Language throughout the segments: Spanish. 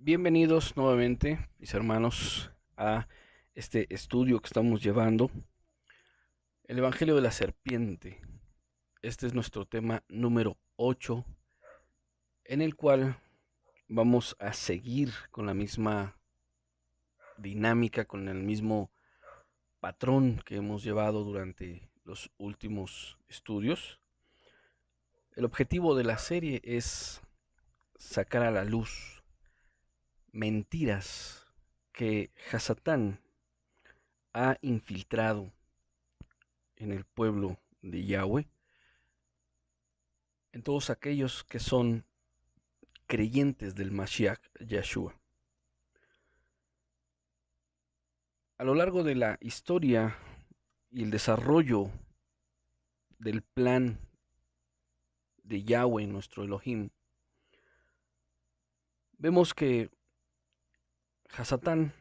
Bienvenidos nuevamente, mis hermanos, a este estudio que estamos llevando, el Evangelio de la Serpiente. Este es nuestro tema número 8, en el cual vamos a seguir con la misma dinámica, con el mismo patrón que hemos llevado durante los últimos estudios. El objetivo de la serie es sacar a la luz mentiras que Hasatán ha infiltrado en el pueblo de Yahweh, en todos aquellos que son creyentes del Mashiach Yahshua. A lo largo de la historia y el desarrollo del plan de Yahweh, nuestro Elohim, vemos que Hasatán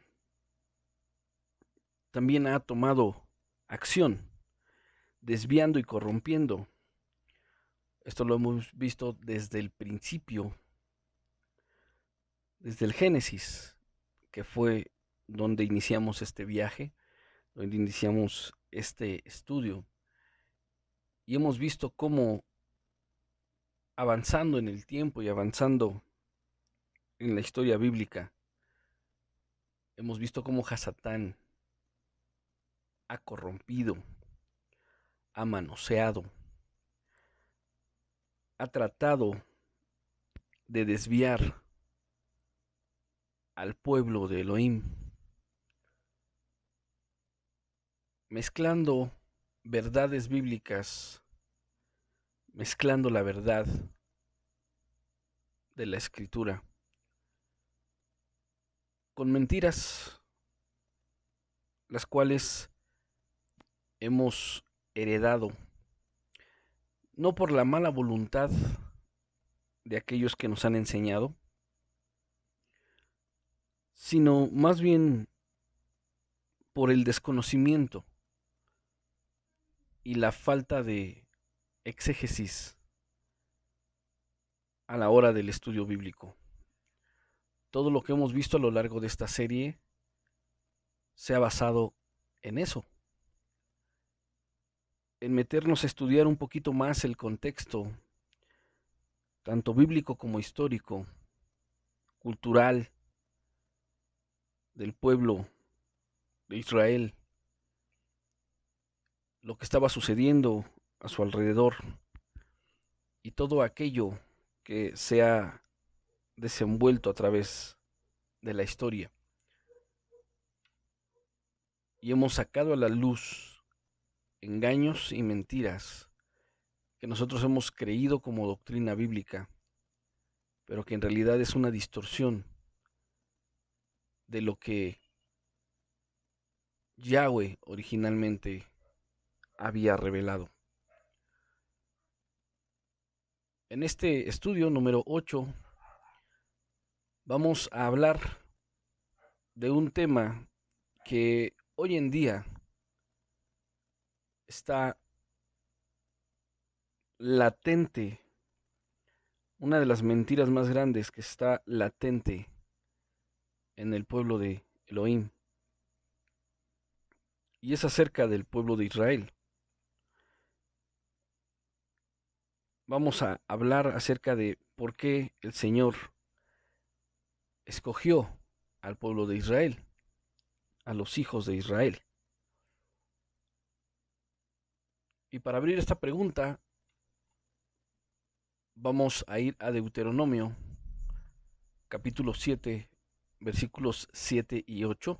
también ha tomado acción, desviando y corrompiendo. Esto lo hemos visto desde el principio, desde el Génesis, que fue donde iniciamos este viaje, donde iniciamos este estudio. Y hemos visto cómo, avanzando en el tiempo y avanzando en la historia bíblica, hemos visto cómo Hasatán ha corrompido, ha manoseado, ha tratado de desviar al pueblo de Elohim, mezclando verdades bíblicas, mezclando la verdad de la Escritura con mentiras, las cuales hemos heredado, no por la mala voluntad de aquellos que nos han enseñado, sino más bien por el desconocimiento y la falta de exégesis a la hora del estudio bíblico. Todo lo que hemos visto a lo largo de esta serie se ha basado en eso, en meternos a estudiar un poquito más el contexto, tanto bíblico como histórico, cultural, del pueblo de Israel, lo que estaba sucediendo a su alrededor y todo aquello que se ha desenvuelto a través de la historia. Y hemos sacado a la luz engaños y mentiras que nosotros hemos creído como doctrina bíblica, pero que en realidad es una distorsión de lo que Yahweh originalmente había revelado. En este estudio número 8 vamos a hablar de un tema que hoy en día está latente, una de las mentiras más grandes que está latente en el pueblo de Elohim, y es acerca del pueblo de Israel. Vamos a hablar acerca de por qué el Señor escogió al pueblo de Israel, a los hijos de Israel. Y para abrir esta pregunta, vamos a ir a Deuteronomio, capítulo 7, versículos 7 y 8,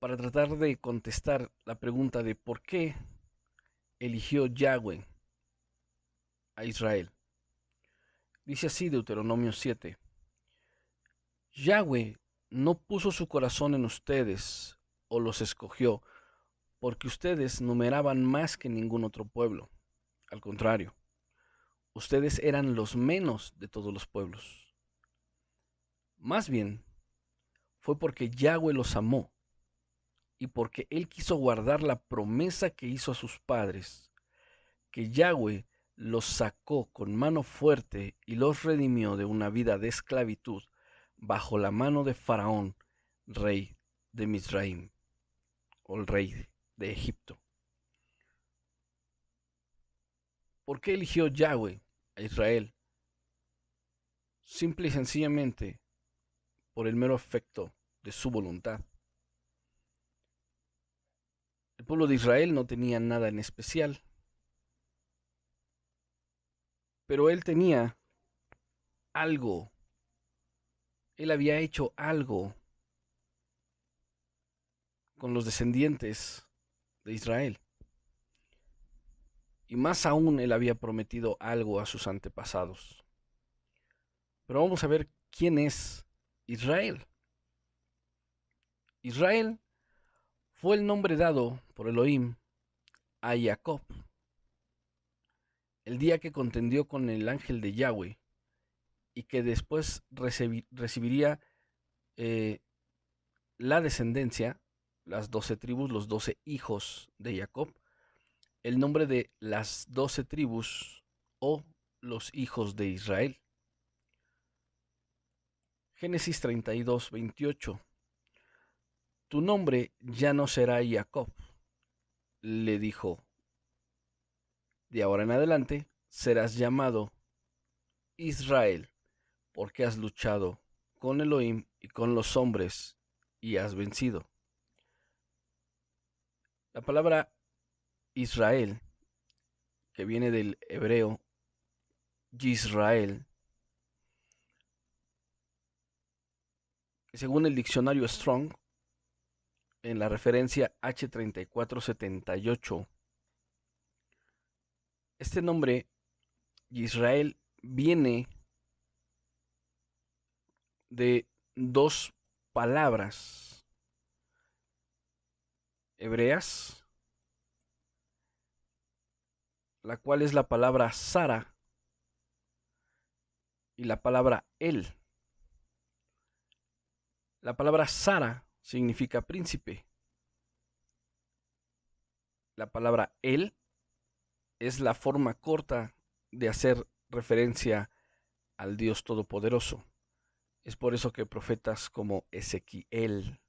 para tratar de contestar la pregunta de por qué eligió Yahweh a Israel. Dice así Deuteronomio 7. Yahweh no puso su corazón en ustedes o los escogió porque ustedes numeraban más que ningún otro pueblo. Al contrario, ustedes eran los menos de todos los pueblos. Más bien, fue porque Yahweh los amó y porque Él quiso guardar la promesa que hizo a sus padres, que Yahweh los sacó con mano fuerte y los redimió de una vida de esclavitud bajo la mano de Faraón, rey de Misraim, o el rey de Egipto. ¿Por qué eligió Yahweh a Israel? Simple y sencillamente por el mero efecto de su voluntad. El pueblo de Israel no tenía nada en especial, pero él tenía algo. Él había hecho algo con los descendientes de Israel. Y más aún él había prometido algo a sus antepasados. Pero vamos a ver quién es Israel. Israel fue el nombre dado por Elohim a Jacob el día que contendió con el ángel de Yahweh y que después recibiría la descendencia, las 12 tribus, los 12 hijos de Jacob, el nombre de las 12 tribus o los hijos de Israel. Génesis 32, 28. Tu nombre ya no será Jacob, le dijo. De ahora en adelante serás llamado Israel, porque has luchado con Elohim y con los hombres y has vencido. La palabra Israel, que viene del hebreo Yisrael, que según el diccionario Strong, en la referencia H3478, este nombre Israel viene de dos palabras hebreas, la cual es la palabra Sara y la palabra El. La palabra Sara significa príncipe. La palabra El es la forma corta de hacer referencia al Dios Todopoderoso. Es por eso que profetas como Ezequiel,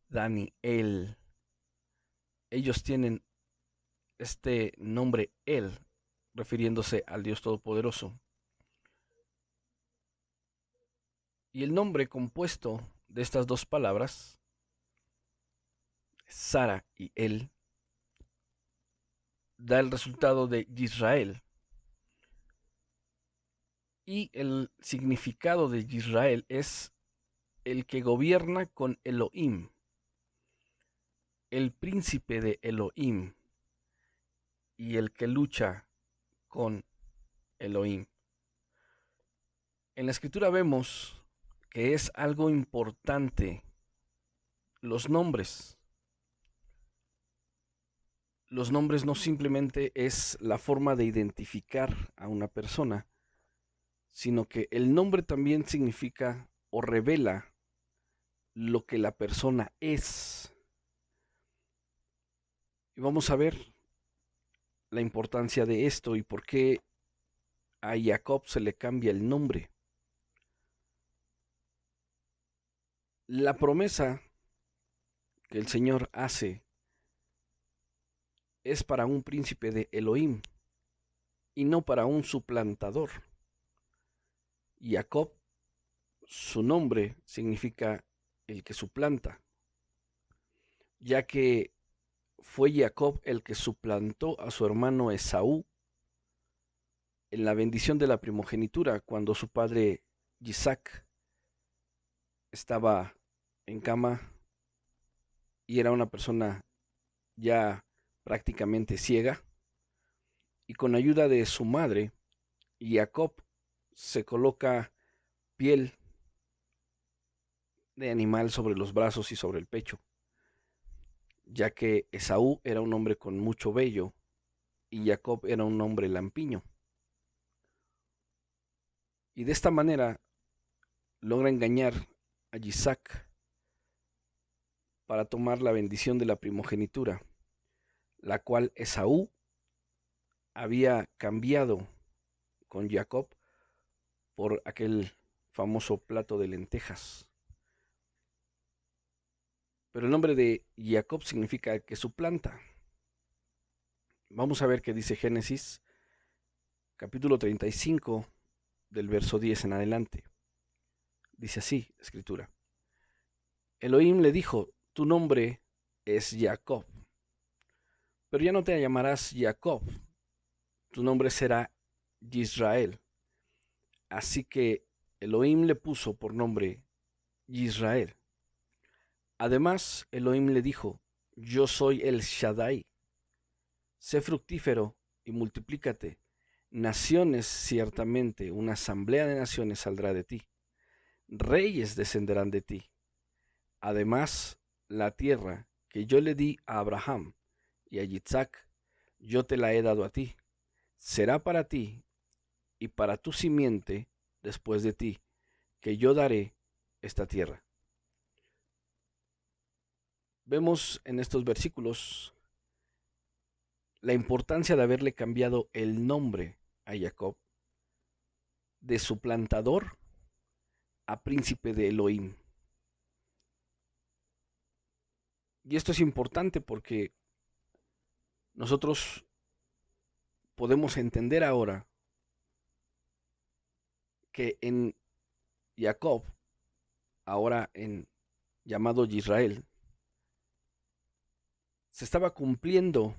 Daniel, ellos tienen este nombre El, refiriéndose al Dios Todopoderoso. Y el nombre compuesto de estas dos palabras, Sara y El, da el resultado de Israel. Y el significado de Israel es el que gobierna con Elohim, el príncipe de Elohim y el que lucha con Elohim. En la escritura vemos que es algo importante los nombres. Los nombres no simplemente es la forma de identificar a una persona, sino que el nombre también significa o revela lo que la persona es. Y vamos a ver la importancia de esto y por qué a Jacob se le cambia el nombre. La promesa que el Señor hace es para un príncipe de Elohim y no para un suplantador. Jacob, su nombre significa el que suplanta, ya que fue Jacob el que suplantó a su hermano Esaú en la bendición de la primogenitura cuando su padre Isaac estaba en cama y era una persona ya prácticamente ciega, y con ayuda de su madre, Jacob se coloca piel de animal sobre los brazos y sobre el pecho, ya que Esaú era un hombre con mucho vello y Jacob era un hombre lampiño. Y de esta manera logra engañar a Isaac para tomar la bendición de la primogenitura, la cual Esaú había cambiado con Jacob por aquel famoso plato de lentejas. Pero el nombre de Jacob significa que suplanta. Vamos a ver qué dice Génesis, capítulo 35, del verso 10 en adelante. Dice así, escritura. Elohim le dijo, tu nombre es Jacob, pero ya no te llamarás Jacob, tu nombre será Israel. Así que Elohim le puso por nombre Israel. Además, Elohim le dijo, yo soy el Shaddai, sé fructífero y multiplícate. Naciones, ciertamente, una asamblea de naciones saldrá de ti. Reyes descenderán de ti. Además, la tierra que yo le di a Abraham y a Isaac, yo te la he dado a ti. Será para ti y para tu simiente después de ti, que yo daré esta tierra. Vemos en estos versículos la importancia de haberle cambiado el nombre a Jacob, de suplantador a príncipe de Elohim. Y esto es importante porque nosotros podemos entender ahora que en Jacob, ahora en llamado Israel, se estaba cumpliendo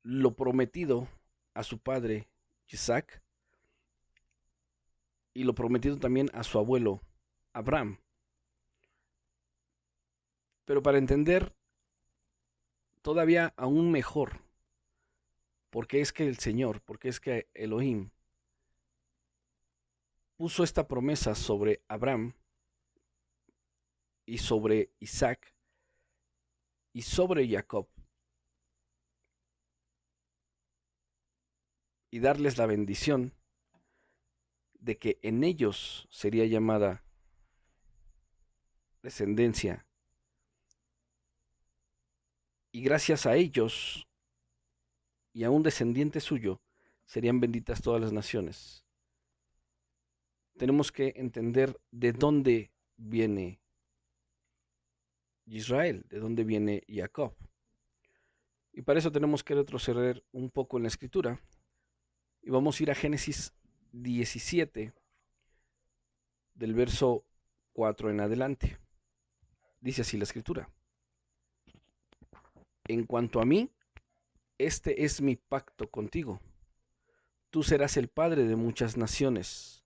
lo prometido a su padre Isaac y lo prometido también a su abuelo Abraham. Pero para entender todavía aún mejor por qué es que el Señor, por qué es que Elohim puso esta promesa sobre Abraham y sobre Isaac y sobre Jacob, y darles la bendición de que en ellos sería llamada descendencia, y gracias a ellos y a un descendiente suyo serían benditas todas las naciones. Tenemos que entender de dónde viene Israel, de dónde viene Jacob. Y para eso tenemos que retroceder un poco en la escritura. Y vamos a ir a Génesis 17, del verso 4 en adelante. Dice así la escritura. En cuanto a mí, este es mi pacto contigo. Tú serás el padre de muchas naciones.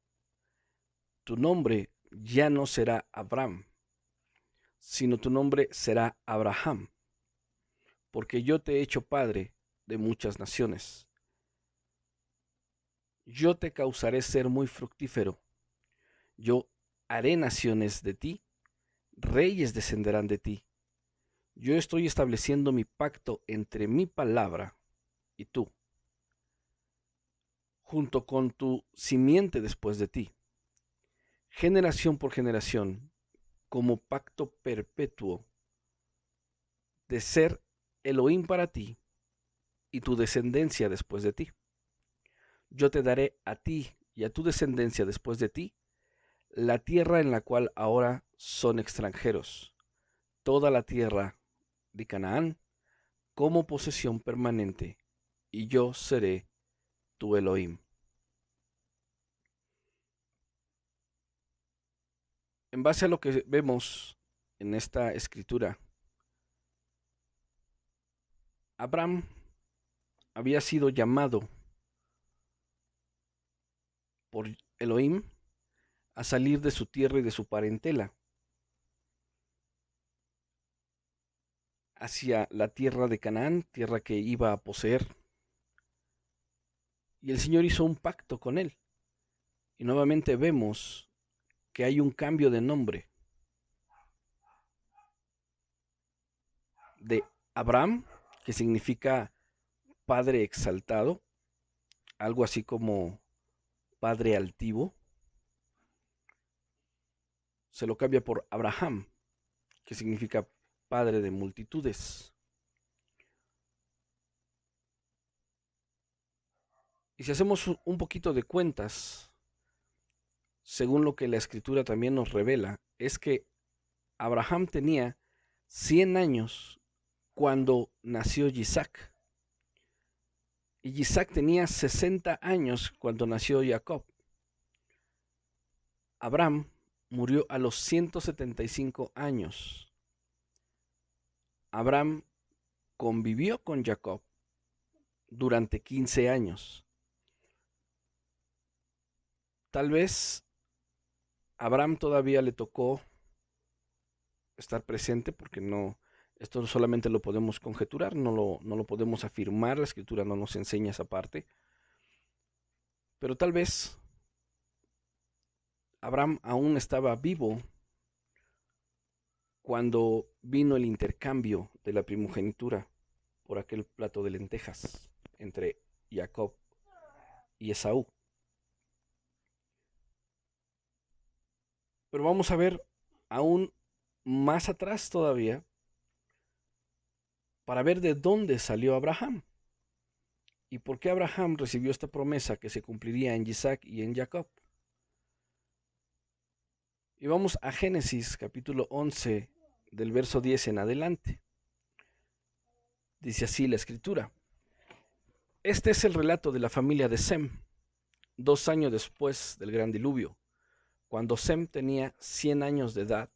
Tu nombre ya no será Abraham, sino tu nombre será Abraham, porque yo te he hecho padre de muchas naciones. Yo te causaré ser muy fructífero. Yo haré naciones de ti, reyes descenderán de ti. Yo estoy estableciendo mi pacto entre mi palabra y tú, junto con tu simiente después de ti, generación por generación, como pacto perpetuo de ser Elohim para ti y tu descendencia después de ti. Yo te daré a ti y a tu descendencia después de ti la tierra en la cual ahora son extranjeros, toda la tierra de Canaán como posesión permanente, y yo seré tu Elohim. En base a lo que vemos en esta escritura, Abraham había sido llamado por Elohim a salir de su tierra y de su parentela hacia la tierra de Canaán, tierra que iba a poseer. Y el Señor hizo un pacto con él. Y nuevamente vemos que hay un cambio de nombre. De Abraham, que significa Padre exaltado, algo así como Padre altivo, se lo cambia por Abraham, que significa Padre de multitudes. Y si hacemos un poquito de cuentas, según lo que la Escritura también nos revela, es que Abraham tenía 100 años cuando nació Isaac. Y Isaac tenía 60 años cuando nació Jacob. Abraham murió a los 175 años. Abraham convivió con Jacob durante 15 años. Tal vez Abraham todavía le tocó estar presente porque esto solamente lo podemos conjeturar, no lo podemos afirmar, la Escritura no nos enseña esa parte. Pero tal vez Abraham aún estaba vivo cuando vino el intercambio de la primogenitura por aquel plato de lentejas entre Jacob y Esaú. Pero vamos a ver aún más atrás todavía para ver de dónde salió Abraham y por qué Abraham recibió esta promesa que se cumpliría en Isaac y en Jacob. Y vamos a Génesis capítulo 11 del verso 10 en adelante. Dice así la Escritura. Este es el relato de la familia de Sem, 2 años después del gran diluvio. Cuando Sem tenía 100 años de edad,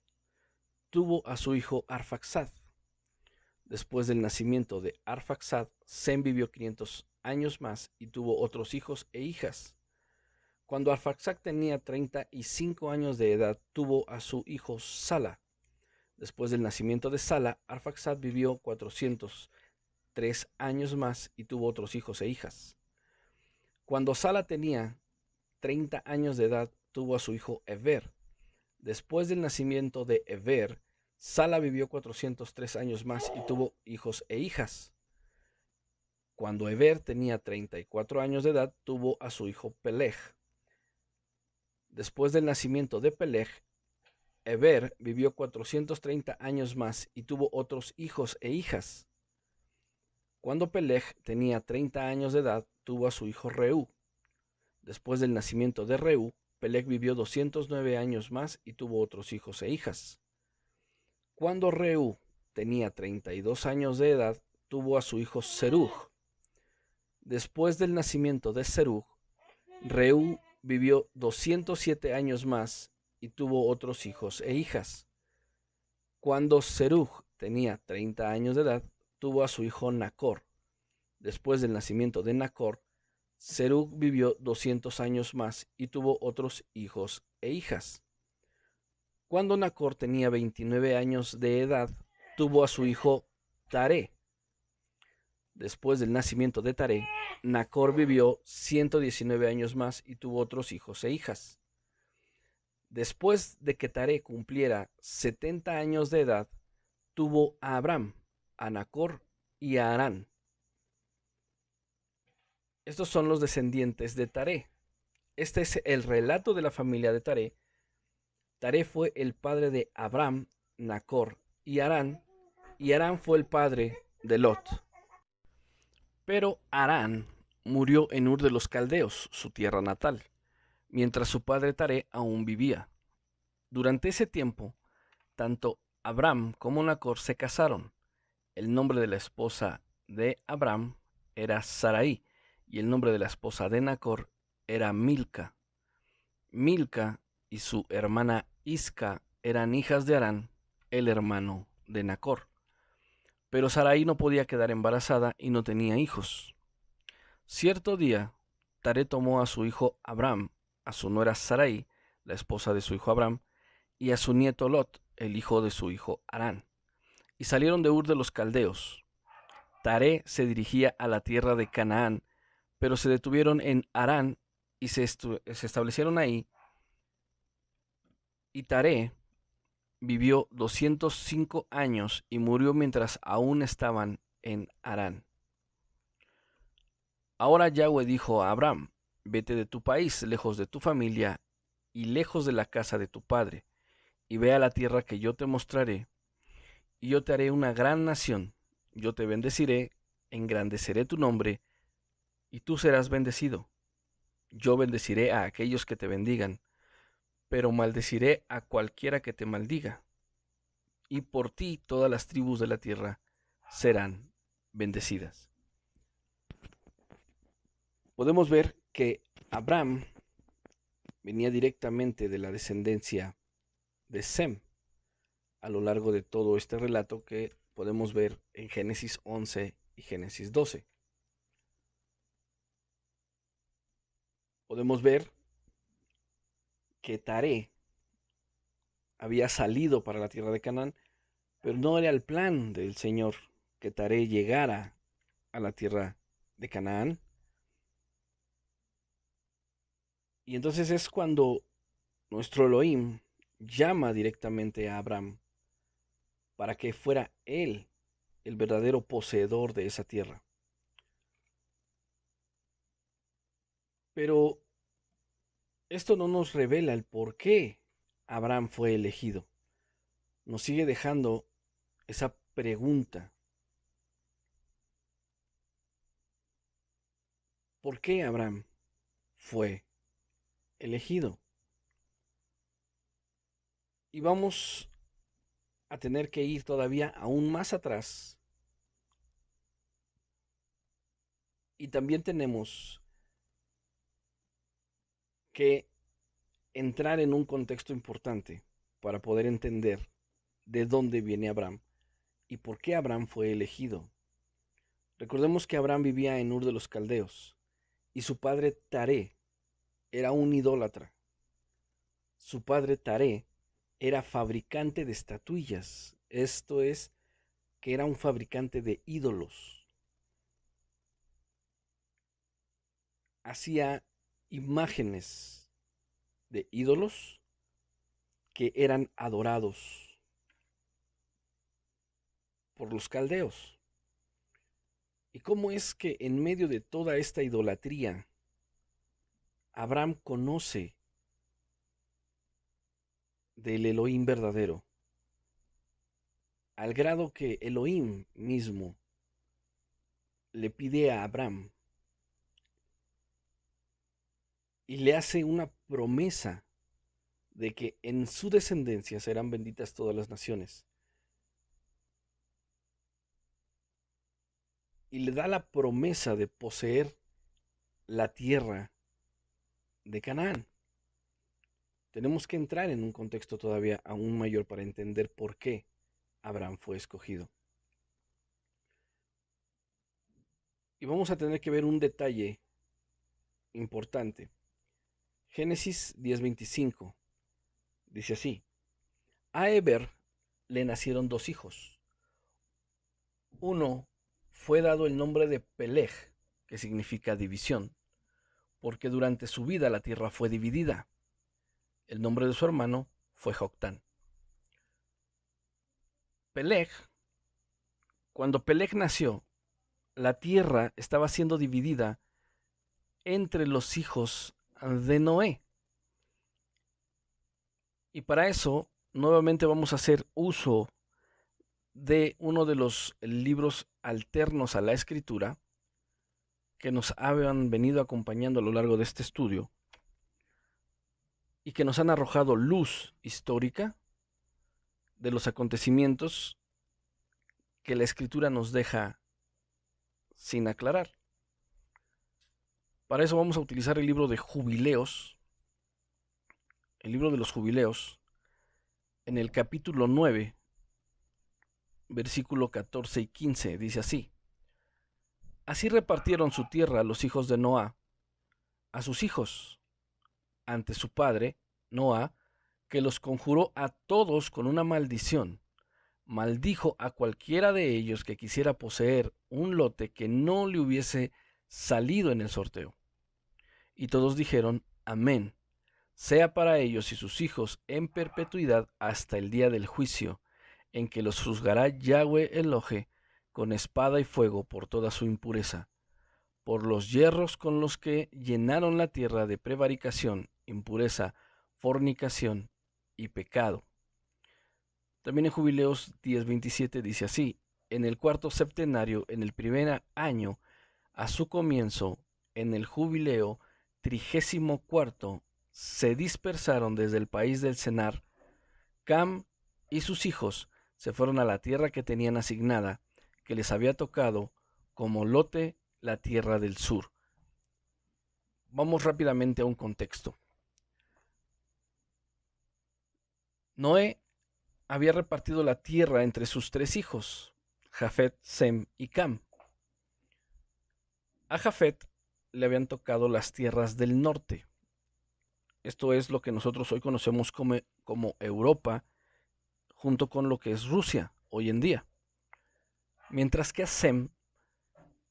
tuvo a su hijo Arfaxad. Después del nacimiento de Arfaxad, Sem vivió 500 años más y tuvo otros hijos e hijas. Cuando Arfaxad tenía 35 años de edad, tuvo a su hijo Sala. Después del nacimiento de Sala, Arfaxad vivió 403 años más y tuvo otros hijos e hijas. Cuando Sala tenía 30 años de edad, tuvo a su hijo Eber. Después del nacimiento de Eber, Sala vivió 403 años más y tuvo hijos e hijas. Cuando Eber tenía 34 años de edad, tuvo a su hijo Peleg. Después del nacimiento de Peleg, Eber vivió 430 años más y tuvo otros hijos e hijas. Cuando Peleg tenía 30 años de edad, tuvo a su hijo Reú. Después del nacimiento de Reú, Peleg vivió 209 años más y tuvo otros hijos e hijas. Cuando Reú tenía 32 años de edad, tuvo a su hijo Serug. Después del nacimiento de Serug, Reú vivió 207 años más y tuvo otros hijos e hijas. Cuando Serug tenía 30 años de edad, tuvo a su hijo Nacor. Después del nacimiento de Nacor, Serug vivió 200 años más y tuvo otros hijos e hijas. Cuando Nacor tenía 29 años de edad, tuvo a su hijo Taré. Después del nacimiento de Taré, Nacor vivió 119 años más y tuvo otros hijos e hijas. Después de que Taré cumpliera 70 años de edad, tuvo a Abram, a Nacor y a Harán. Estos son los descendientes de Taré. Este es el relato de la familia de Taré. Taré fue el padre de Abram, Nacor y Harán fue el padre de Lot. Pero Harán murió en Ur de los Caldeos, su tierra natal, mientras su padre Taré aún vivía. Durante ese tiempo, tanto Abram como Nacor se casaron. El nombre de la esposa de Abram era Sarai y el nombre de la esposa de Nacor era Milca. Milca y su hermana Isca eran hijas de Harán, el hermano de Nacor. Pero Sarai no podía quedar embarazada y no tenía hijos. Cierto día, Taré tomó a su hijo Abram, a su nuera Sarai, la esposa de su hijo Abram, y a su nieto Lot, el hijo de su hijo Harán, y salieron de Ur de los Caldeos. Taré se dirigía a la tierra de Canaán, pero se detuvieron en Harán y se establecieron ahí. Y Taré vivió 205 años y murió mientras aún estaban en Harán. Ahora Yahweh dijo a Abraham: vete de tu país, lejos de tu familia y lejos de la casa de tu padre, y ve a la tierra que yo te mostraré, y yo te haré una gran nación. Yo te bendeciré, engrandeceré tu nombre, y tú serás bendecido. Yo bendeciré a aquellos que te bendigan, pero maldeciré a cualquiera que te maldiga. Y por ti todas las tribus de la tierra serán bendecidas. Podemos ver que Abraham venía directamente de la descendencia de Sem a lo largo de todo este relato que podemos ver en Génesis 11 y Génesis 12. Podemos ver que Taré había salido para la tierra de Canaán, pero no era el plan del Señor que Taré llegara a la tierra de Canaán. Y entonces es cuando nuestro Elohim llama directamente a Abraham para que fuera él el verdadero poseedor de esa tierra. Pero esto no nos revela el por qué Abraham fue elegido. Nos sigue dejando esa pregunta. ¿Por qué Abraham fue elegido? Y vamos a tener que ir todavía aún más atrás. Y también tenemos que entrar en un contexto importante para poder entender de dónde viene Abraham y por qué Abraham fue elegido. Recordemos que Abraham vivía en Ur de los Caldeos y su padre Taré era un idólatra. Su padre Taré era fabricante de estatuillas, esto es, que era un fabricante de ídolos. Hacía imágenes de ídolos que eran adorados por los caldeos. ¿Y cómo es que en medio de toda esta idolatría, Abraham conoce del Elohim verdadero? Al grado que Elohim mismo le pide a Abraham y le hace una promesa de que en su descendencia serán benditas todas las naciones. Y le da la promesa de poseer la tierra de Canaán. Tenemos que entrar en un contexto todavía aún mayor para entender por qué Abraham fue escogido. Y vamos a tener que ver un detalle importante. Génesis 10:25 dice así: a Eber le nacieron dos hijos. Uno fue dado el nombre de Peleg, que significa división, porque durante su vida la tierra fue dividida. El nombre de su hermano fue Joctán. Peleg, cuando Peleg nació, la tierra estaba siendo dividida entre los hijos de Noé. Y para eso, nuevamente vamos a hacer uso de uno de los libros alternos a la escritura que nos han venido acompañando a lo largo de este estudio y que nos han arrojado luz histórica de los acontecimientos que la escritura nos deja sin aclarar. Para eso vamos a utilizar el libro de Jubileos, el libro de los Jubileos, en el capítulo 9, versículo 14 y 15, dice así: así repartieron su tierra a los hijos de Noa, a sus hijos, ante su padre, Noa, que los conjuró a todos con una maldición. maldijo a cualquiera de ellos que quisiera poseer un lote que no le hubiese salido en el sorteo. Y todos dijeron, amén, sea para ellos y sus hijos en perpetuidad hasta el día del juicio, en que los juzgará Yahweh Elohe con espada y fuego por toda su impureza, por los yerros con los que llenaron la tierra de prevaricación, impureza, fornicación y pecado. También en Jubileos 10:27 dice así, en el cuarto septenario, en el primer año, a su comienzo, en el jubileo 34, se dispersaron desde el país del Senar. Cam y sus hijos se fueron a la tierra que tenían asignada, que les había tocado como lote la tierra del sur. Vamos rápidamente a un contexto. Noé había repartido la tierra entre sus tres hijos, Jafet, Sem y Cam. A Jafet le habían tocado las tierras del norte. Esto es lo que nosotros hoy conocemos como Europa, junto con lo que es Rusia hoy en día. Mientras que a Sem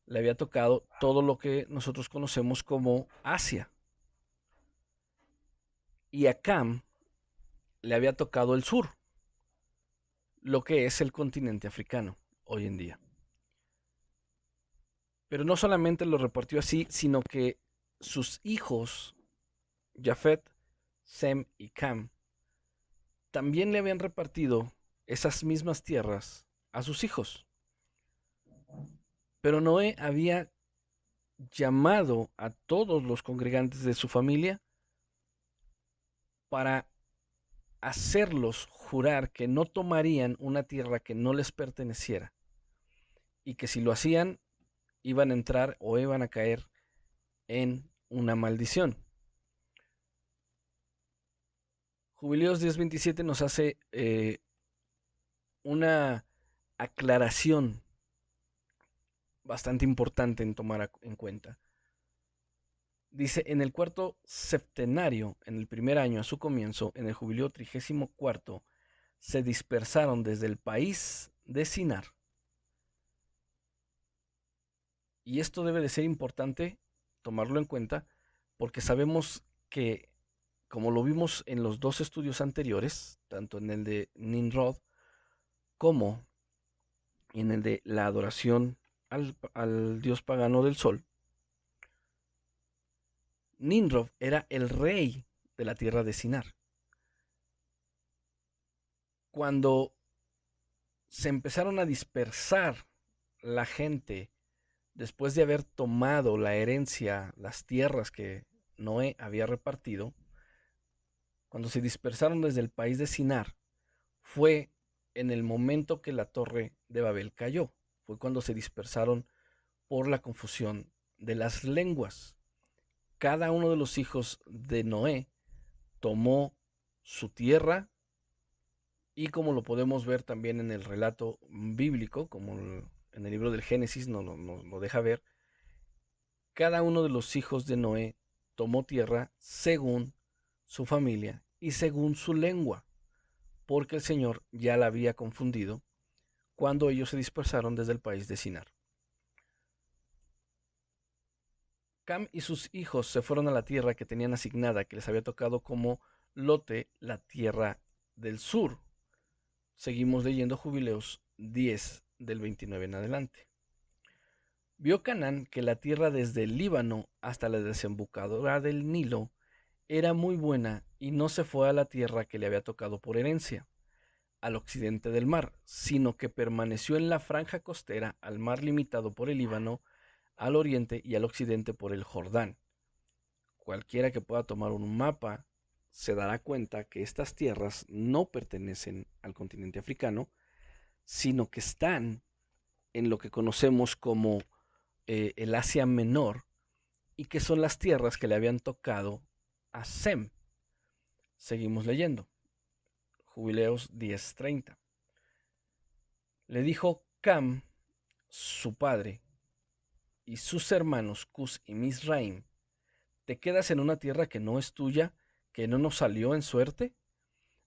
le había tocado todo lo que nosotros conocemos como Asia. Y a Cam le había tocado el sur, lo que es el continente africano hoy en día. Pero no solamente lo repartió así, sino que sus hijos, Jafet, Sem y Cam, también le habían repartido esas mismas tierras a sus hijos. Pero Noé había llamado a todos los congregantes de su familia para hacerlos jurar que no tomarían una tierra que no les perteneciera y que si lo hacían iban a entrar o iban a caer en una maldición. Jubileos 10:27 nos hace una aclaración bastante importante en tomar en cuenta. Dice, en el cuarto septenario, en el primer año a su comienzo, en el jubileo 34, se dispersaron desde el país de Sinar. Y esto debe de ser importante tomarlo en cuenta porque sabemos que, como lo vimos en los dos estudios anteriores, tanto en el de Nimrod como en el de la adoración al dios pagano del sol, Nimrod era el rey de la tierra de Sinar. Cuando se empezaron a dispersar la gente después de haber tomado la herencia, las tierras que Noé había repartido, cuando se dispersaron desde el país de Sinar, fue en el momento que la torre de Babel cayó. Fue cuando se dispersaron por la confusión de las lenguas. Cada uno de los hijos de Noé tomó su tierra y, como lo podemos ver también en el relato bíblico, como en el libro del Génesis nos lo deja ver, cada uno de los hijos de Noé tomó tierra según su familia y según su lengua, porque el Señor ya la había confundido cuando ellos se dispersaron desde el país de Sinar. Cam y sus hijos se fueron a la tierra que tenían asignada, que les había tocado como lote, la tierra del sur. Seguimos leyendo Jubileos 10 del 29 en adelante. Vio Canaán que la tierra desde el Líbano hasta la desembocadura del Nilo era muy buena y no se fue a la tierra que le había tocado por herencia, al occidente del mar, sino que permaneció en la franja costera al mar limitado por el Líbano, al oriente y al occidente por el Jordán. Cualquiera que pueda tomar un mapa se dará cuenta que estas tierras no pertenecen al continente africano, sino que están en lo que conocemos como el Asia Menor, y que son las tierras que le habían tocado a Sem. Seguimos leyendo. Jubileos 10:30. Le dijo Cam, su padre, y sus hermanos Cus y Misraim, ¿te quedas en una tierra que no es tuya, que no nos salió en suerte?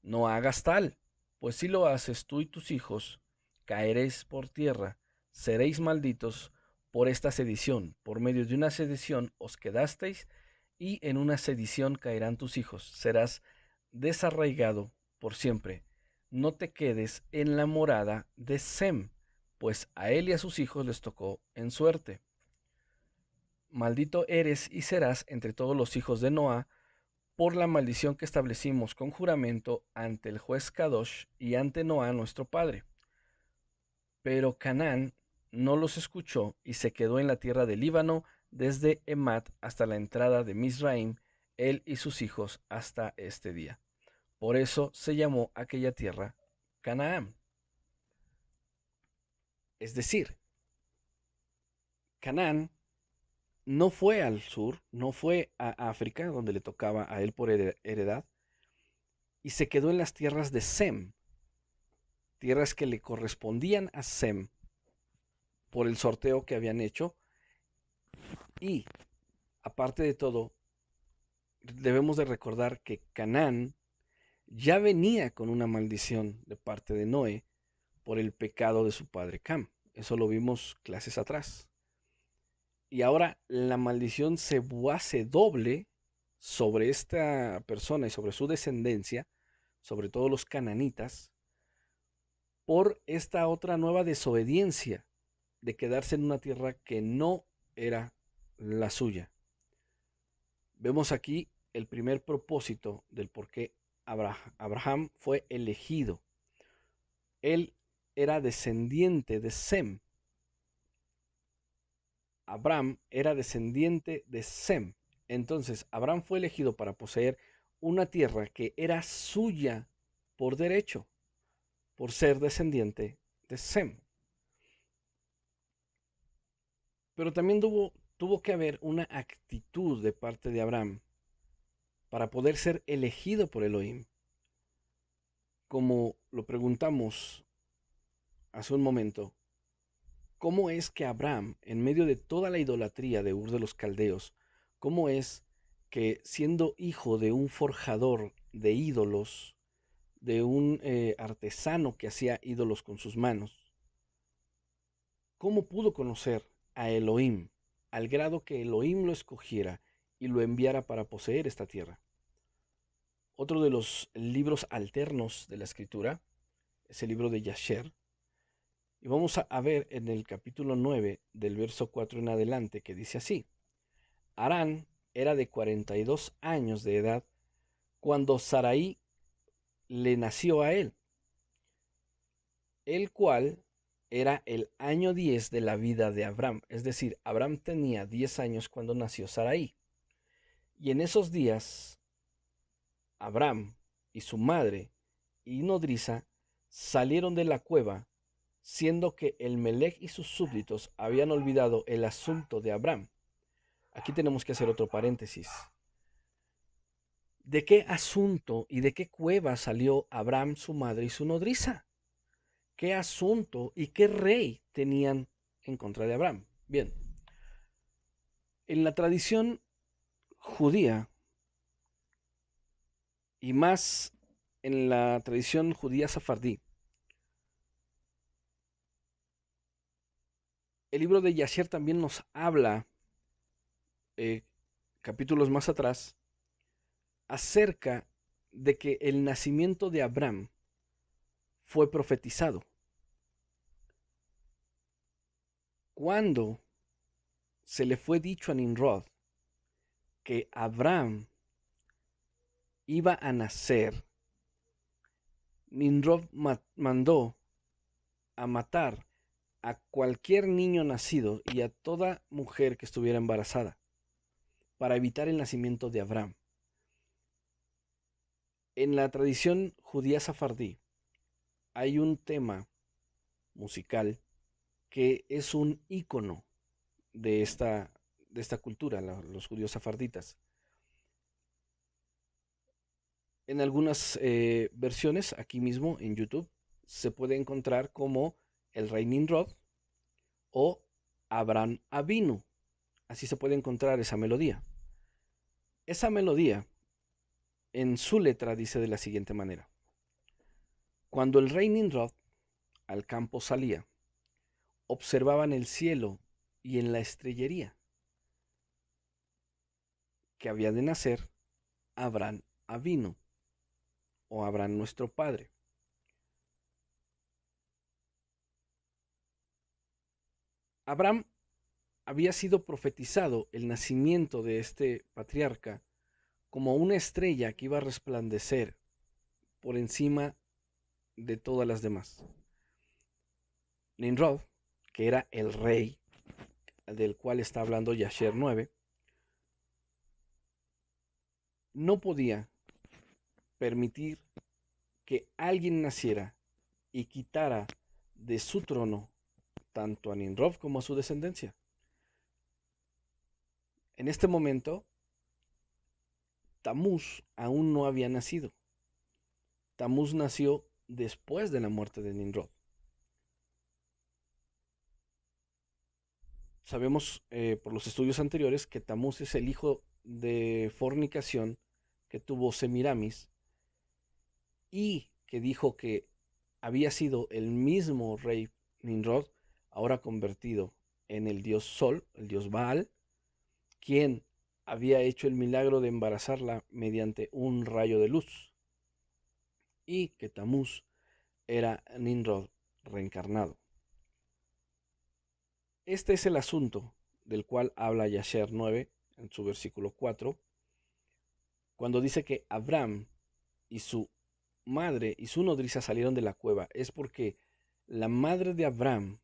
No hagas tal, pues si lo haces tú y tus hijos, caeréis por tierra, seréis malditos por esta sedición. Por medio de una sedición os quedasteis, y en una sedición caerán tus hijos. Serás desarraigado por siempre. No te quedes en la morada de Sem, pues a él y a sus hijos les tocó en suerte. Maldito eres y serás entre todos los hijos de Noa, por la maldición que establecimos con juramento ante el juez Kadosh y ante Noa nuestro padre. Pero Canaán no los escuchó y se quedó en la tierra del Líbano desde Emat hasta la entrada de Mizraim, él y sus hijos hasta este día. Por eso se llamó aquella tierra Canaán. Es decir, Canaán no fue al sur, no fue a África, donde le tocaba a él por heredad, y se quedó en las tierras de Sem, tierras que le correspondían a Sem por el sorteo que habían hecho. Y, aparte de todo, debemos de recordar que Canaán ya venía con una maldición de parte de Noé por el pecado de su padre Cam. Eso lo vimos clases atrás. Y ahora la maldición se hace doble sobre esta persona y sobre su descendencia, sobre todo los cananitas, por esta otra nueva desobediencia de quedarse en una tierra que no era la suya. Vemos aquí el primer propósito del por qué Abraham fue elegido. Él era descendiente de Sem. Abraham era descendiente de Sem. Entonces, Abraham fue elegido para poseer una tierra que era suya por derecho, por ser descendiente de Sem. Pero también tuvo que haber una actitud de parte de Abraham para poder ser elegido por Elohim. Como lo preguntamos hace un momento, ¿cómo es que Abraham, en medio de toda la idolatría de Ur de los Caldeos, cómo es que siendo hijo de un forjador de ídolos, de un artesano que hacía ídolos con sus manos, cómo pudo conocer a Elohim al grado que Elohim lo escogiera y lo enviara para poseer esta tierra? Otro de los libros alternos de la escritura es el libro de Yasher. Y vamos a ver en el capítulo 9 del verso 4 en adelante, que dice así: Harán era de 42 años de edad cuando Sarai le nació a él, el cual era el año 10 de la vida de Abraham. Es decir, Abraham tenía 10 años cuando nació Sarai. Y en esos días, Abraham y su madre y nodriza salieron de la cueva, siendo que Melech y sus súbditos habían olvidado el asunto de Abraham. Aquí tenemos que hacer otro paréntesis. ¿De qué asunto y de qué cueva salió Abraham, su madre y su nodriza? ¿Qué asunto y qué rey tenían en contra de Abraham? Bien, en la tradición judía, y más en la tradición judía safardí, el libro de Yasher también nos habla, capítulos más atrás, acerca de que el nacimiento de Abraham fue profetizado. Cuando se le fue dicho a Nimrod que Abraham iba a nacer, Nimrod mandó a matar a cualquier niño nacido y a toda mujer que estuviera embarazada para evitar el nacimiento de Abraham. En la tradición judía safardí hay un tema musical que es un ícono de esta cultura, los judíos safarditas. En algunas versiones, aquí mismo en YouTube, se puede encontrar como el rey Nimrod o Abraham Avinu. Así se puede encontrar esa melodía. Esa melodía, en su letra, dice de la siguiente manera: Cuando el rey Nimrod al campo salía, observaban el cielo y en la estrellería que había de nacer Abraham Avinu, o Abraham nuestro padre. Abraham había sido profetizado el nacimiento de este patriarca como una estrella que iba a resplandecer por encima de todas las demás. Nimrod, que era el rey del cual está hablando Yasher 9, no podía permitir que alguien naciera y quitara de su trono tanto a Nimrod como a su descendencia. En este momento, Tamuz aún no había nacido. Tamuz nació después de la muerte de Nimrod. Sabemos por los estudios anteriores que Tamuz es el hijo de fornicación que tuvo Semiramis y que dijo que había sido el mismo rey Nimrod, ahora convertido en el dios Sol, el dios Baal, quien había hecho el milagro de embarazarla mediante un rayo de luz, y que Tamuz era Nimrod reencarnado. Este es el asunto del cual habla Yasher 9 en su versículo 4, cuando dice que Abraham y su madre y su nodriza salieron de la cueva. Es porque la madre de Abraham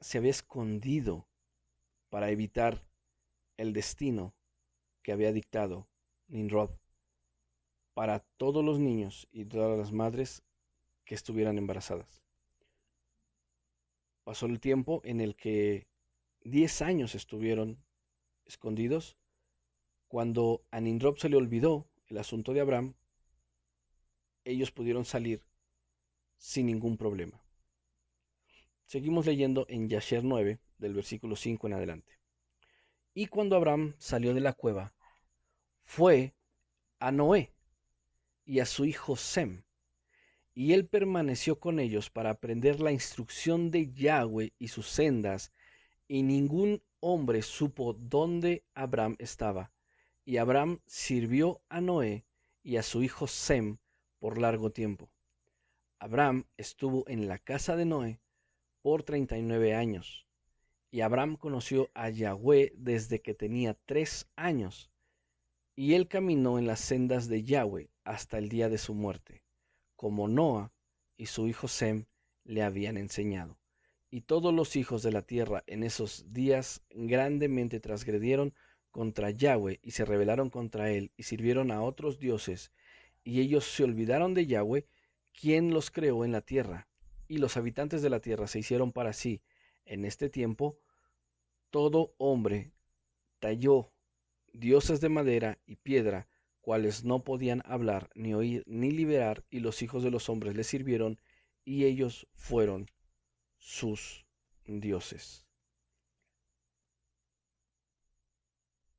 se había escondido para evitar el destino que había dictado Nimrod para todos los niños y todas las madres que estuvieran embarazadas. Pasó el tiempo en el que 10 años estuvieron escondidos. Cuando a Nimrod se le olvidó el asunto de Abraham, ellos pudieron salir sin ningún problema. Seguimos leyendo en Yasher 9, del versículo 5 en adelante. Y cuando Abraham salió de la cueva, fue a Noé y a su hijo Sem, y él permaneció con ellos para aprender la instrucción de Yahweh y sus sendas, y ningún hombre supo dónde Abraham estaba. Y Abraham sirvió a Noé y a su hijo Sem por largo tiempo. Abraham estuvo en la casa de Noé por 39 años. Y Abraham conoció a Yahweh desde que tenía 3 años. Y él caminó en las sendas de Yahweh hasta el día de su muerte, como Noa y su hijo Sem le habían enseñado. Y todos los hijos de la tierra en esos días grandemente transgredieron contra Yahweh y se rebelaron contra él y sirvieron a otros dioses. Y ellos se olvidaron de Yahweh, quien los creó en la tierra. Y los habitantes de la tierra se hicieron para sí. En este tiempo, todo hombre talló dioses de madera y piedra, cuales no podían hablar, ni oír, ni liberar, y los hijos de los hombres les sirvieron, y ellos fueron sus dioses.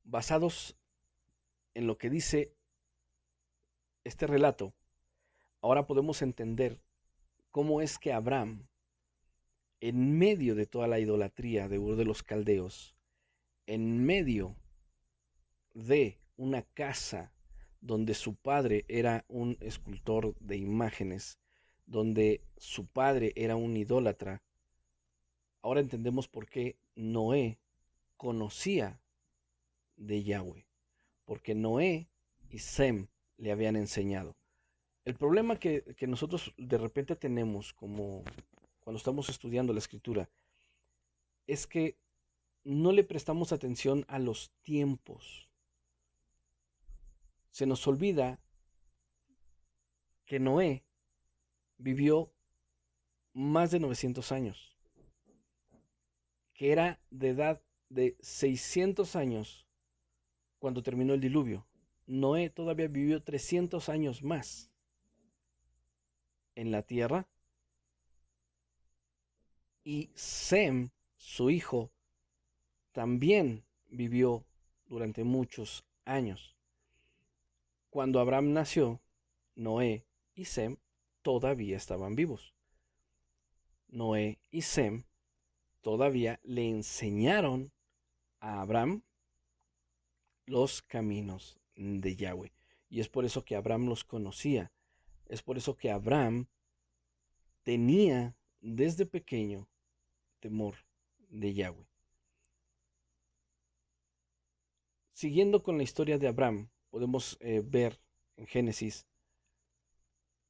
Basados en lo que dice este relato, ahora podemos entender cómo es que Abraham, en medio de toda la idolatría de Ur de los Caldeos, en medio de una casa donde su padre era un escultor de imágenes, donde su padre era un idólatra, ahora entendemos por qué Noé conocía de Yahweh, porque Noé y Sem le habían enseñado. El problema que nosotros de repente tenemos como cuando estamos estudiando la escritura es que no le prestamos atención a los tiempos. Se nos olvida que Noé vivió más de 900 años, que era de edad de 600 años cuando terminó el diluvio. Noé todavía vivió 300 años más en la tierra, y Sem, su hijo, también vivió durante muchos años. Cuando Abraham nació, Noé y Sem todavía estaban vivos. Noé y Sem todavía le enseñaron a Abraham los caminos de Yahweh. Y es por eso que Abraham los conocía. Es por eso que Abraham tenía desde pequeño temor de Yahweh. Siguiendo con la historia de Abraham, podemos ver en Génesis,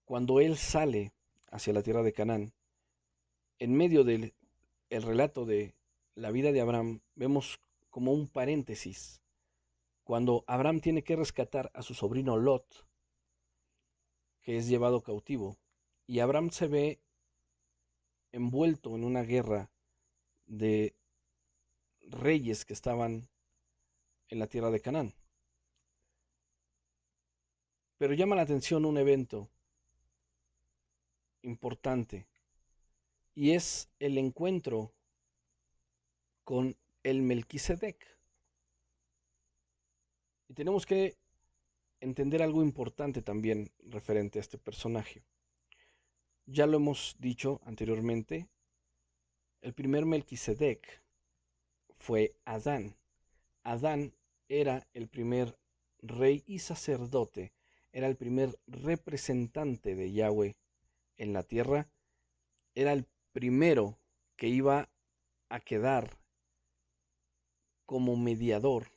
cuando él sale hacia la tierra de Canaán, en medio del relato de la vida de Abraham, vemos como un paréntesis, cuando Abraham tiene que rescatar a su sobrino Lot, que es llevado cautivo, y Abraham se ve envuelto en una guerra de reyes que estaban en la tierra de Canaán. Pero llama la atención un evento importante, y es el encuentro con el Melquisedec. Y tenemos que entender algo importante también referente a este personaje. Ya lo hemos dicho anteriormente, el primer Melquisedec fue Adán. Adán era el primer rey y sacerdote, era el primer representante de Yahweh en la tierra, era el primero que iba a quedar como mediador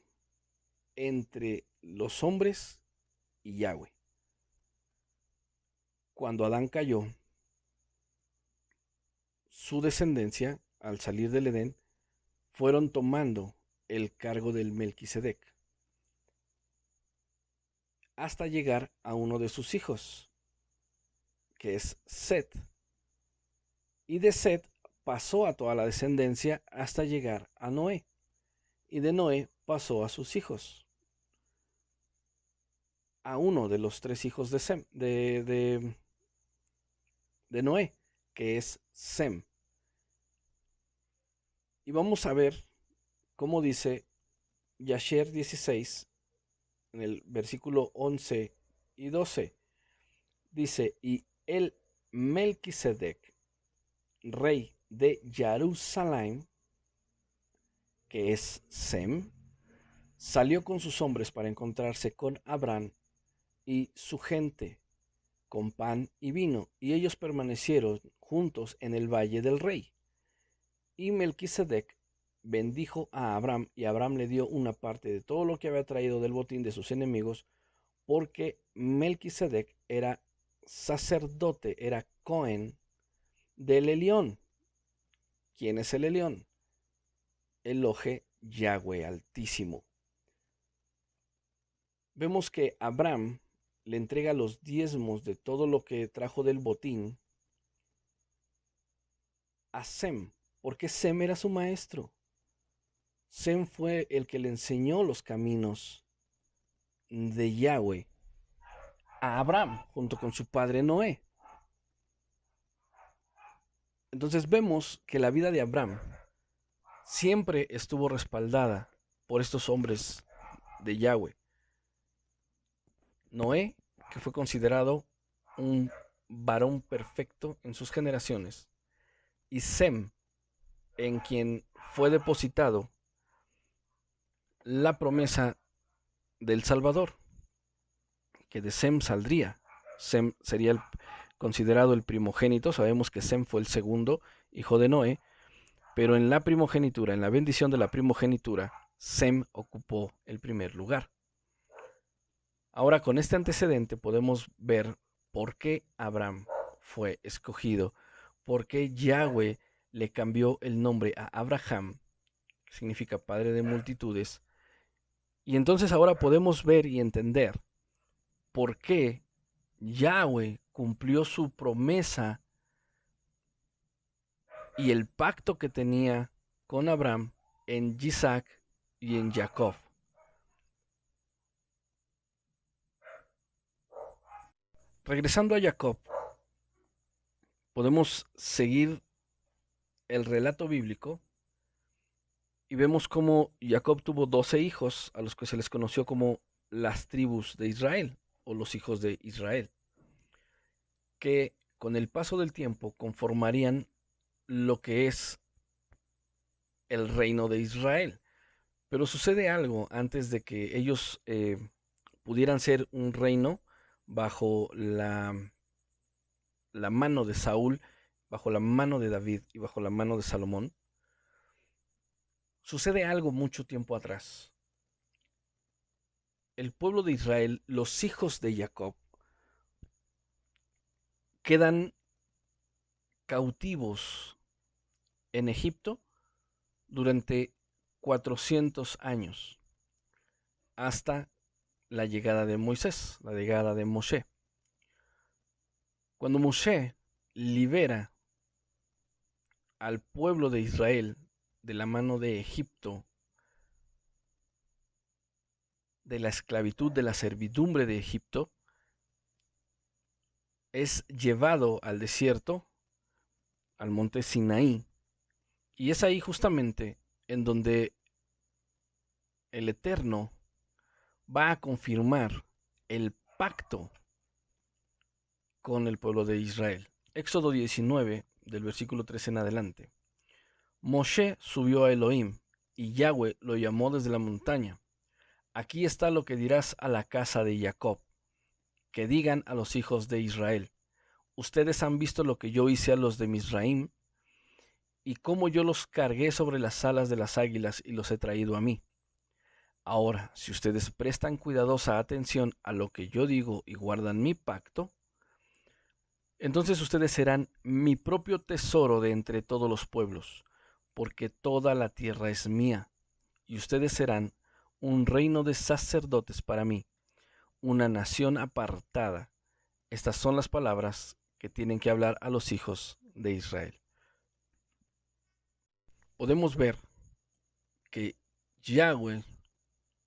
entre los hombres y Yahweh. Cuando Adán cayó, su descendencia, al salir del Edén, fueron tomando el cargo del Melquisedec, hasta llegar a uno de sus hijos, que es Set. Y de Set pasó a toda la descendencia hasta llegar a Noé. Y de Noé pasó a sus hijos, a uno de los tres hijos de Noé, que es Sem. Y vamos a ver cómo dice Yasher 16, en el versículo 11 y 12. Dice, y el Melquisedec, rey de Jerusalén, que es Sem, salió con sus hombres para encontrarse con Abraham y su gente, con pan y vino, y ellos permanecieron juntos en el valle del rey. Y Melquisedec bendijo a Abraham, y Abraham le dio una parte de todo lo que había traído del botín de sus enemigos, porque Melquisedec era sacerdote, era Cohen del Elión. ¿Quién es el Elión? Elohe Yahweh Altísimo. Vemos que Abraham le entrega los diezmos de todo lo que trajo del botín a Sem, porque Sem era su maestro. Sem fue el que le enseñó los caminos de Yahweh a Abraham, junto con su padre Noé. Entonces vemos que la vida de Abraham siempre estuvo respaldada por estos hombres de Yahweh. Noé, que fue considerado un varón perfecto en sus generaciones, y Sem, en quien fue depositado la promesa del Salvador, que de Sem saldría. Sem sería considerado el primogénito. Sabemos que Sem fue el segundo hijo de Noé, pero en la primogenitura, en la bendición de la primogenitura, Sem ocupó el primer lugar. Ahora, con este antecedente podemos ver por qué Abraham fue escogido, por qué Yahweh le cambió el nombre a Abraham, que significa padre de multitudes. Y entonces ahora podemos ver y entender por qué Yahweh cumplió su promesa y el pacto que tenía con Abraham en Isaac y en Jacob. Regresando a Jacob, podemos seguir el relato bíblico y vemos cómo Jacob tuvo 12 hijos, a los que se les conoció como las tribus de Israel o los hijos de Israel, que con el paso del tiempo conformarían lo que es el reino de Israel. Pero sucede algo antes de que ellos pudieran ser un reino bajo la mano de Saúl, bajo la mano de David y bajo la mano de Salomón. Sucede algo mucho tiempo atrás. El pueblo de Israel, los hijos de Jacob, quedan cautivos en Egipto durante 400 años, hasta la llegada de Moisés, la llegada de Moshe. Cuando Moshe libera al pueblo de Israel de la mano de Egipto, de la esclavitud, de la servidumbre de Egipto, es llevado al desierto, al monte Sinaí, y es ahí justamente en donde el Eterno va a confirmar el pacto con el pueblo de Israel. Éxodo 19, del versículo 13 en adelante. Moshe subió a Elohim, y Yahweh lo llamó desde la montaña. Aquí está lo que dirás a la casa de Jacob, que digan a los hijos de Israel: ustedes han visto lo que yo hice a los de Misraim, y cómo yo los cargué sobre las alas de las águilas y los he traído a mí. Ahora, si ustedes prestan cuidadosa atención a lo que yo digo y guardan mi pacto, entonces ustedes serán mi propio tesoro de entre todos los pueblos, porque toda la tierra es mía, y ustedes serán un reino de sacerdotes para mí, una nación apartada. Estas son las palabras que tienen que hablar a los hijos de Israel. Podemos ver que Yahweh,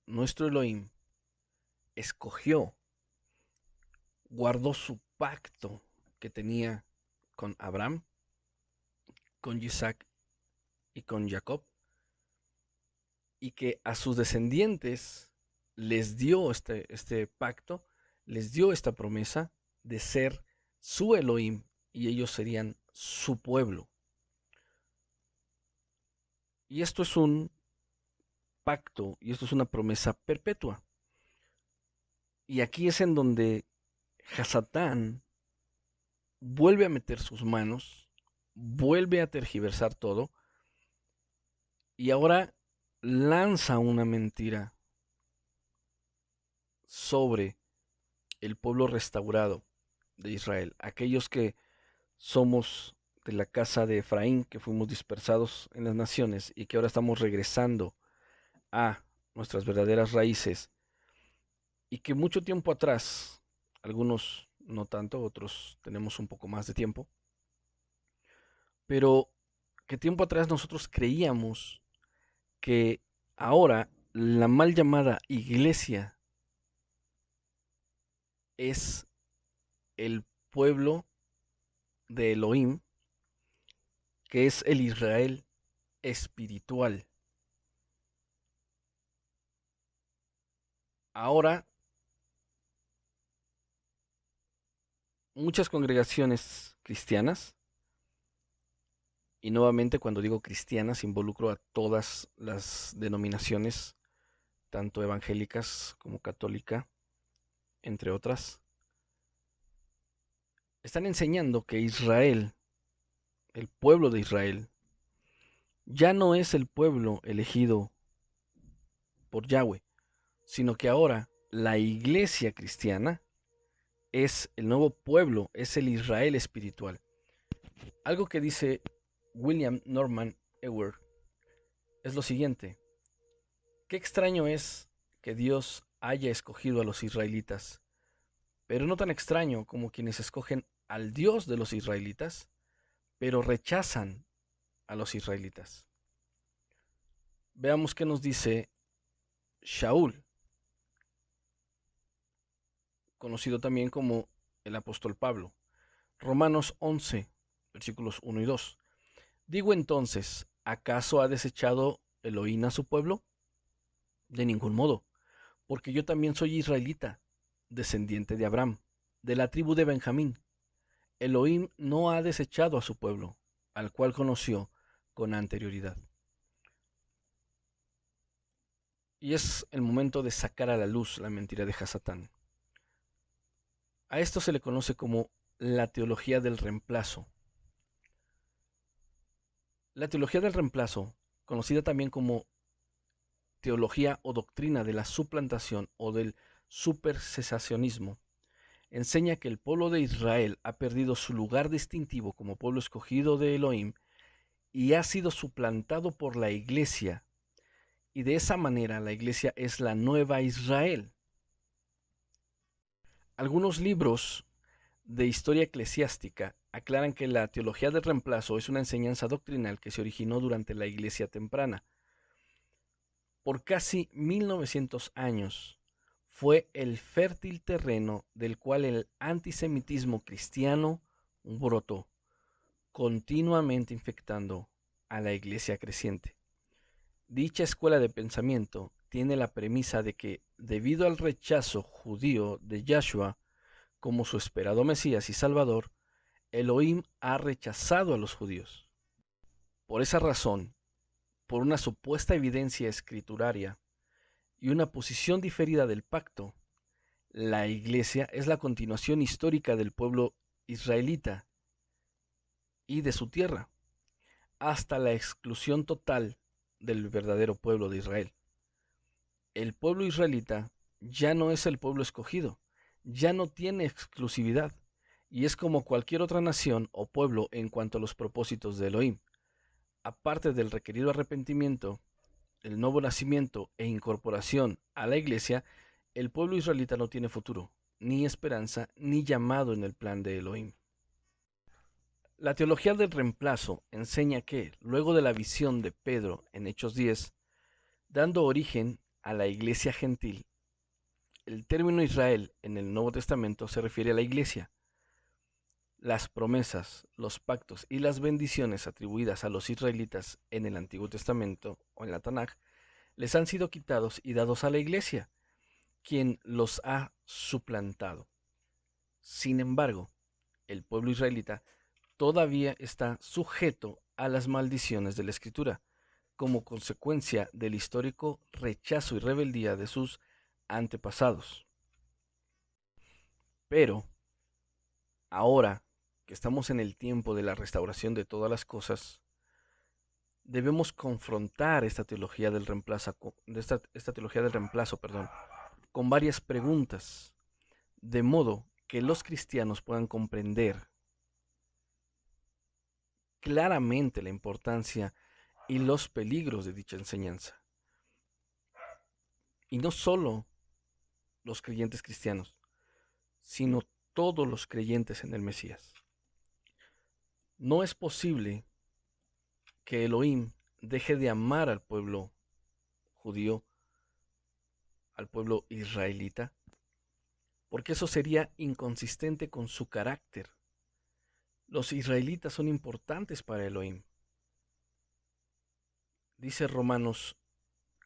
nuestro Elohim, escogió, guardó su pacto que tenía con Abraham, con Isaac y con Jacob, y que a sus descendientes les dio este pacto, les dio esta promesa de ser su Elohim, y ellos serían su pueblo. Y esto es un pacto, y esto es una promesa perpetua. Y aquí es en donde Hasatán vuelve a meter sus manos, vuelve a tergiversar todo, y ahora lanza una mentira sobre el pueblo restaurado de Israel, aquellos que somos de la casa de Efraín, que fuimos dispersados en las naciones y que ahora estamos regresando a nuestras verdaderas raíces, y que mucho tiempo atrás, algunos no tanto, otros tenemos un poco más de tiempo, pero que tiempo atrás nosotros creíamos que ahora la mal llamada iglesia es el pueblo de Elohim, que es el Israel espiritual. Ahora, muchas congregaciones cristianas, y nuevamente cuando digo cristianas involucro a todas las denominaciones, tanto evangélicas como católica, entre otras, están enseñando que Israel, el pueblo de Israel, ya no es el pueblo elegido por Yahweh, sino que ahora la iglesia cristiana es el nuevo pueblo, es el Israel espiritual. Algo que dice William Norman Ewert es lo siguiente: qué extraño es que Dios haya escogido a los israelitas, pero no tan extraño como quienes escogen al Dios de los israelitas, pero rechazan a los israelitas. Veamos qué nos dice Shaul, conocido también como el apóstol Pablo. Romanos 11, versículos 1 y 2. Digo entonces, ¿acaso ha desechado Elohim a su pueblo? De ningún modo, porque yo también soy israelita, descendiente de Abraham, de la tribu de Benjamín. Elohim no ha desechado a su pueblo, al cual conoció con anterioridad. Y es el momento de sacar a la luz la mentira de Hasatán. A esto se le conoce como la teología del reemplazo. La teología del reemplazo, conocida también como teología o doctrina de la suplantación o del supercesacionismo, enseña que el pueblo de Israel ha perdido su lugar distintivo como pueblo escogido de Elohim y ha sido suplantado por la iglesia, y de esa manera la iglesia es la nueva Israel. Algunos libros de historia eclesiástica aclaran que la teología del reemplazo es una enseñanza doctrinal que se originó durante la iglesia temprana. Por casi 1900 años fue el fértil terreno del cual el antisemitismo cristiano brotó, continuamente infectando a la iglesia creciente. Dicha escuela de pensamiento tiene la premisa de que, debido al rechazo judío de Yahshua como su esperado Mesías y Salvador, Elohim ha rechazado a los judíos. Por esa razón, por una supuesta evidencia escrituraria y una posición diferida del pacto, la iglesia es la continuación histórica del pueblo israelita y de su tierra, hasta la exclusión total del verdadero pueblo de Israel. El pueblo israelita ya no es el pueblo escogido, ya no tiene exclusividad, y es como cualquier otra nación o pueblo en cuanto a los propósitos de Elohim. Aparte del requerido arrepentimiento, el nuevo nacimiento e incorporación a la iglesia, el pueblo israelita no tiene futuro, ni esperanza, ni llamado en el plan de Elohim. La teología del reemplazo enseña que, luego de la visión de Pedro en Hechos 10, dando origen a la iglesia gentil, el término Israel en el Nuevo Testamento se refiere a la iglesia. Las promesas, los pactos y las bendiciones atribuidas a los israelitas en el Antiguo Testamento o en la Tanaj les han sido quitados y dados a la iglesia, quien los ha suplantado. Sin embargo, el pueblo israelita todavía está sujeto a las maldiciones de la Escritura, como consecuencia del histórico rechazo y rebeldía de sus antepasados. Pero, ahora que estamos en el tiempo de la restauración de todas las cosas, debemos confrontar esta teología del reemplazo, con varias preguntas, de modo que los cristianos puedan comprender claramente la importancia y los peligros de dicha enseñanza. Y no solo los creyentes cristianos, sino todos los creyentes en el Mesías. No es posible que Elohim deje de amar al pueblo judío, al pueblo israelita, porque eso sería inconsistente con su carácter. Los israelitas son importantes para Elohim. Dice Romanos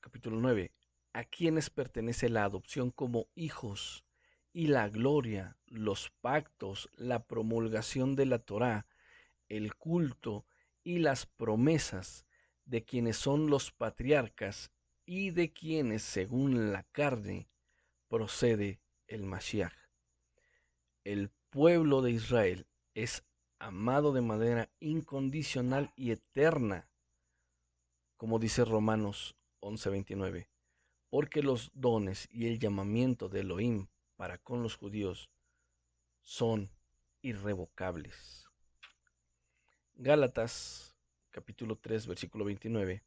capítulo 9, a quienes pertenece la adopción como hijos y la gloria, los pactos, la promulgación de la Torá, el culto y las promesas de quienes son los patriarcas y de quienes, según la carne, procede el Mashiach. El pueblo de Israel es amado de manera incondicional y eterna, como dice Romanos 11:29, porque los dones y el llamamiento de Elohim para con los judíos son irrevocables. Gálatas capítulo 3 versículo 29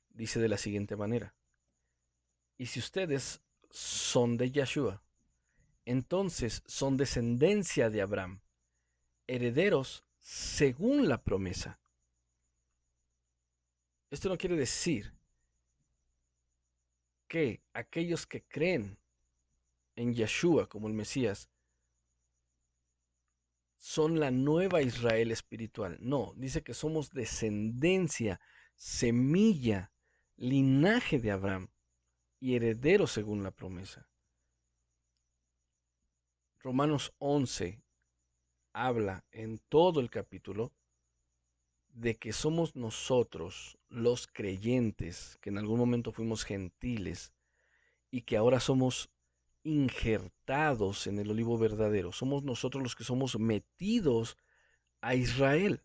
dice de la siguiente manera: y si ustedes son de Yahshua, entonces son descendencia de Abraham, herederos según la promesa. Esto no quiere decir que aquellos que creen en Yahshua como el Mesías son la nueva Israel espiritual. No, dice que somos descendencia, semilla, linaje de Abraham y herederos según la promesa. Romanos 11, habla en todo el capítulo de que somos nosotros, los creyentes, que en algún momento fuimos gentiles y que ahora somos injertados en el olivo verdadero. Somos nosotros los que somos metidos a Israel.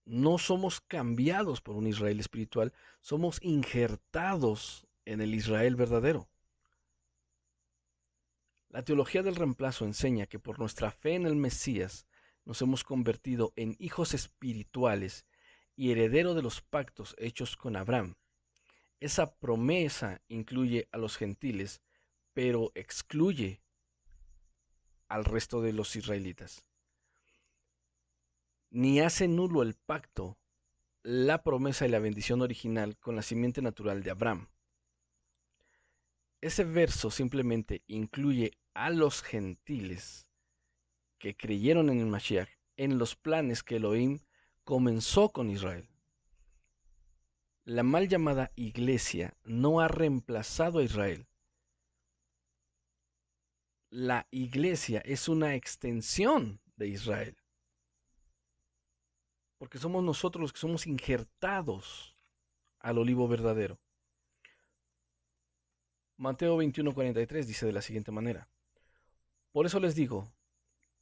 No somos cambiados por un Israel espiritual, somos injertados en el Israel verdadero. La teología del reemplazo enseña que por nuestra fe en el Mesías nos hemos convertido en hijos espirituales y heredero de los pactos hechos con Abraham. Esa promesa incluye a los gentiles, pero excluye al resto de los israelitas. Ni hace nulo el pacto, la promesa y la bendición original con la simiente natural de Abraham. Ese verso simplemente incluye a los gentiles que creyeron en el Mashiach en los planes que Elohim comenzó con Israel. La mal llamada iglesia no ha reemplazado a Israel. La iglesia es una extensión de Israel. Porque somos nosotros los que somos injertados al olivo verdadero. Mateo 21:43 dice de la siguiente manera: por eso les digo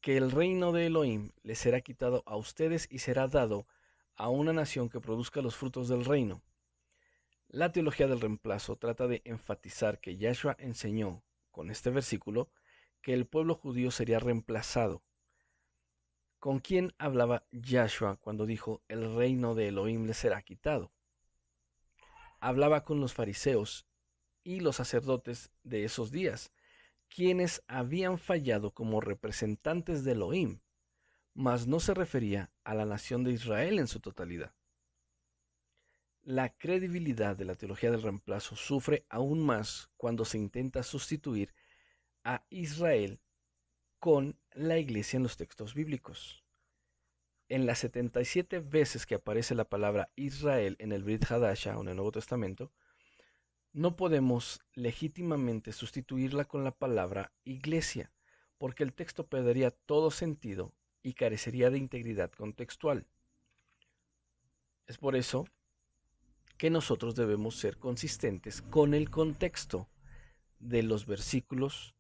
que el reino de Elohim les será quitado a ustedes y será dado a una nación que produzca los frutos del reino. La teología del reemplazo trata de enfatizar que Yahshua enseñó con este versículo que el pueblo judío sería reemplazado. ¿Con quién hablaba Yahshua cuando dijo el reino de Elohim les será quitado? Hablaba con los fariseos y los sacerdotes de esos días, quienes habían fallado como representantes de Elohim, mas no se refería a la nación de Israel en su totalidad. La credibilidad de la teología del reemplazo sufre aún más cuando se intenta sustituir a Israel con la iglesia en los textos bíblicos. En las 77 veces que aparece la palabra Israel en el Brit Hadasha o en el Nuevo Testamento, no podemos legítimamente sustituirla con la palabra iglesia, porque el texto perdería todo sentido y carecería de integridad contextual. Es por eso que nosotros debemos ser consistentes con el contexto de los versículos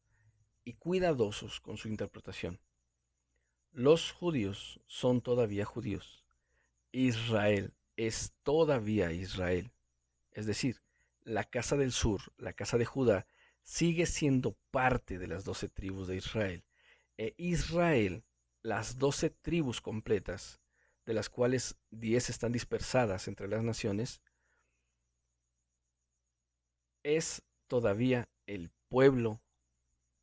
y cuidadosos con su interpretación. Los judíos son todavía judíos. Israel es todavía Israel. Es decir, la casa del sur, la casa de Judá, sigue siendo parte de las 12 tribus de Israel. Israel, las 12 tribus completas, de las cuales 10 están dispersadas entre las naciones, es todavía el pueblo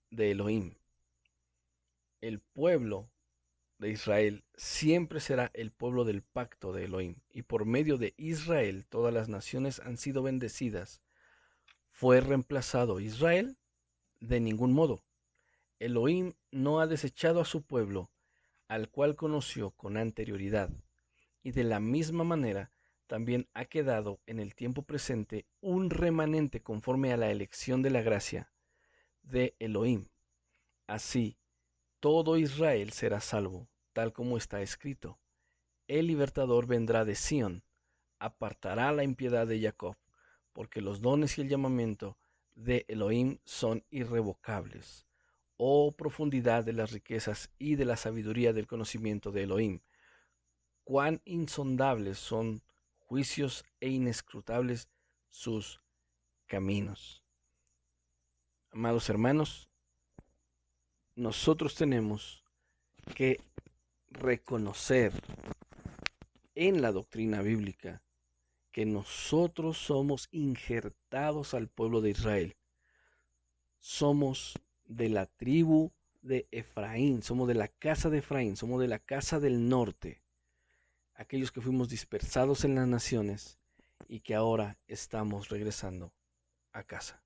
de Elohim. El pueblo de Israel siempre será el pueblo del pacto de Elohim. Y por medio de Israel todas las naciones han sido bendecidas. ¿Fue reemplazado Israel? De ningún modo. Elohim no ha desechado a su pueblo, al cual conoció con anterioridad. Y de la misma manera también ha quedado en el tiempo presente un remanente conforme a la elección de la gracia de Elohim. Así, todo Israel será salvo, tal como está escrito. El libertador vendrá de Sión, apartará la impiedad de Jacob, porque los dones y el llamamiento de Elohim son irrevocables. Oh profundidad de las riquezas y de la sabiduría del conocimiento de Elohim. Cuán insondables son juicios e inescrutables sus caminos. Amados hermanos, nosotros tenemos que reconocer en la doctrina bíblica que nosotros somos injertados al pueblo de Israel. Somos de la tribu de Efraín, somos de la casa de Efraín, somos de la casa del norte, aquellos que fuimos dispersados en las naciones y que ahora estamos regresando a casa.